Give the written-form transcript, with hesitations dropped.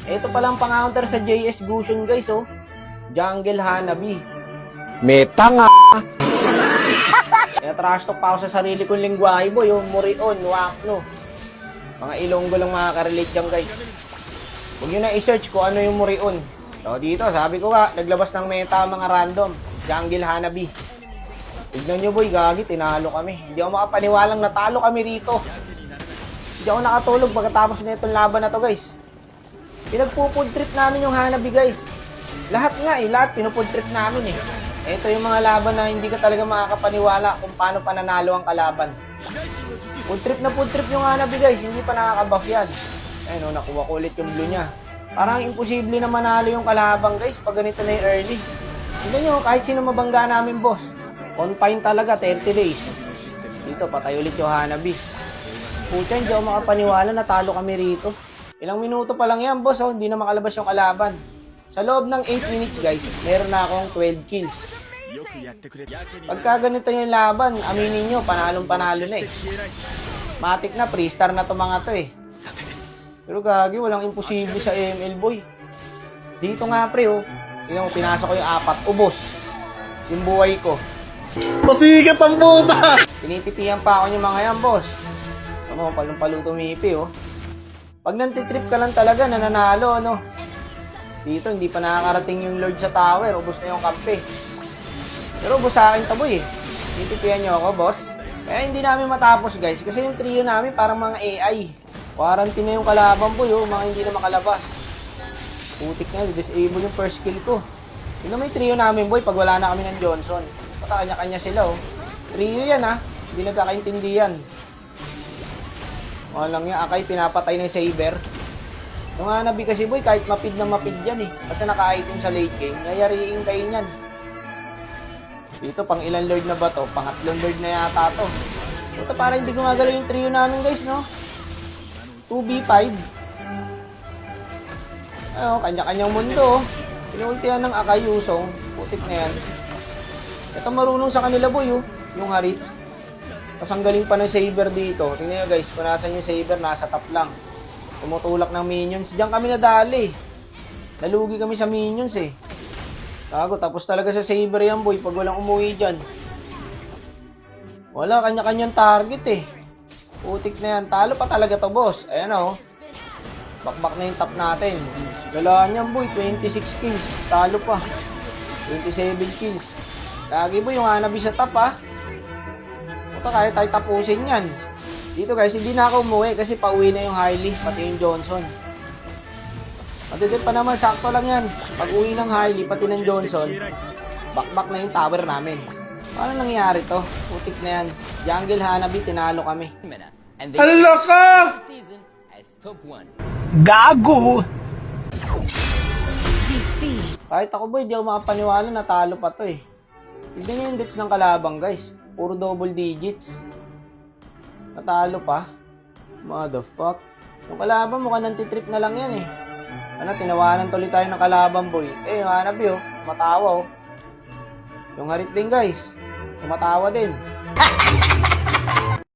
Ito palang pang-counter sa JS Gusion guys, oh. Jungle Hanabi. Meta nga. Kaya trash talk pa ako sa sarili kong lingwahe, boy. Yung Murion, Wakno. Mga Ilonggo lang makaka-relate dyan, guys. Huwag nyo na i-search ko ano yung Murion. So, dito, sabi ko nga, naglabas ng meta mga random. Jungle Hanabi. Tignan nyo, boy, gagi, tinalo kami. Hindi ako makapaniwalang natalo kami rito. Hindi ako nakatulog pagkatapos na itong laban na to, guys. Pinagpo-food trip namin yung Hanabi, guys. Lahat nga lahat pinufood trip namin eh. Ito yung mga laban na hindi ka talaga makakapaniwala kung paano pananalo ang kalaban. Food trip yung Hanabi, guys, hindi pa nakaka-buff yan. Ayun, nakuha ko ulit yung blue niya. Parang imposible na manalo yung kalaban, guys, pag ganito na yung early. Tignan nyo, kahit sino mabangga namin, boss. On-pine talaga, 30 days. Dito, patay ulit yung Hanabi. Pucha, hindi ako makapaniwala, natalo kami rito. Ilang minuto pa lang yan, boss, oh, hindi na makalabas yung kalaban. Sa loob ng 8 minutes, guys, meron na akong 12 kills. Pagka ganito yung laban, aminin nyo, panalong-panalo na eh. Matik na, pre-star na to mga to eh. Pero gagi, walang imposible sa ML, boy. Dito nga, pre, oh. Tingnan mo, pinasok ko yung 4, ubos. Yung buhay ko. Pasikat ang puta! Tinititiyan pa ako yung mga yan, boss. Ano, palong-palo tumipi, oh. Pag nantitrip ka lang talaga, nananalo, ano. Dito, hindi pa nakakarating yung Lord sa tower. Ubos na yung kampe. Pero ubos sa akin taboy eh. Titipian nyo ako, boss. Kaya hindi namin matapos, guys. Kasi yung trio namin parang mga AI. Quarantine na yung kalaban po, yung mga hindi na makalabas. Putik na, disable yung first kill ko. Tingnan mo yung trio namin, boy, pag wala na kami ng Johnson. Pata kanya-kanya sila, oh. Trio yan, ha. Hindi nagkakaintindihan. Walang yan, akay pinapatay na yung Saber. Yung Hanabi kasi, boy, kahit mapid na mapid yan eh. Kasi naka-item sa late game, yayariin kayo niyan. Dito, pang ilang lord na ba to? Pangatlong lord na yata to. Ito, para hindi gumagalaw yung trio namin, guys, no? 2v5. Ayun, kanya-kanyang mundo. Pinultihan ng Akai Yusong. Putik na yan. Ito marunong sa kanila, boy, oh. Yung Harit. Tapos ang galing pa ng Saber dito. Tingnan nyo, guys, kung nasan yung Saber, nasa top lang. Tumutulak ng minions. Diyan kami nadali. Nalugi kami sa minions eh. Tago, tapos talaga sa Saber yan, boy, pag walang umuwi dyan. Wala, kanya-kanyang target eh. Putik na yan. Talo pa talaga to, boss. Ayan o. Bakbak na yung top natin. Galaan yan, boy. 26 kills. Talo pa. 27 kills. Lagi, boy, yung Hanabi sa top, ha. Puta, kaya tayo tapusin yan. Dito, guys, hindi na ako umuwi kasi pauwi na yung Hailey, pati yung Johnson. Matitip pa naman, sakto lang yan. Pag uwi ng Hailey, pati ng Johnson, bakbak na yung tower namin. Paano nangyari to? Putik na yan. Jungle Hanabi, tinalo kami. Hala ka! Gago! Kahit ako, boy, di ako makapaniwala, natalo pa to eh. Tignan nyo yung deaths ng kalabang, guys. Puro double digits. Natalo pa. Motherfuck. Yung kalaban, mukhang nantitrip na lang yan eh. Ano, tinawanan tuloy tayo ng kalaban, boy. Eh, yung Hanabi, oh. Matawa, oh. Yung Harit din, guys. Tumatawa din.